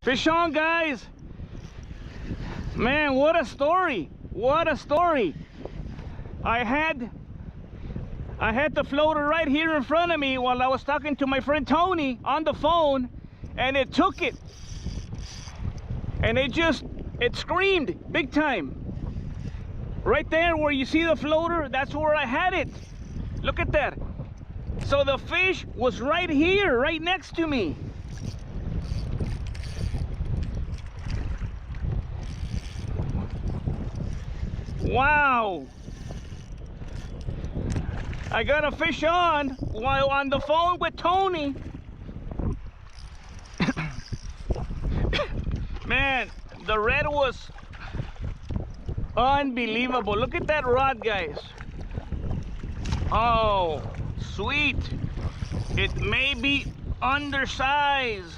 Fish on, guys. Man, what a story. What a story. I had the floater right here in front of me while I was talking to my friend Tony on the phone, and it took it. And it screamed big time. Right there where you see the floater, that's where I had it. Look at that. So the fish was right here, right next to me. Wow. I got a fish on while on the phone with Tony. Man, the red was unbelievable. Look at that rod, guys. Oh, sweet. It may be undersized.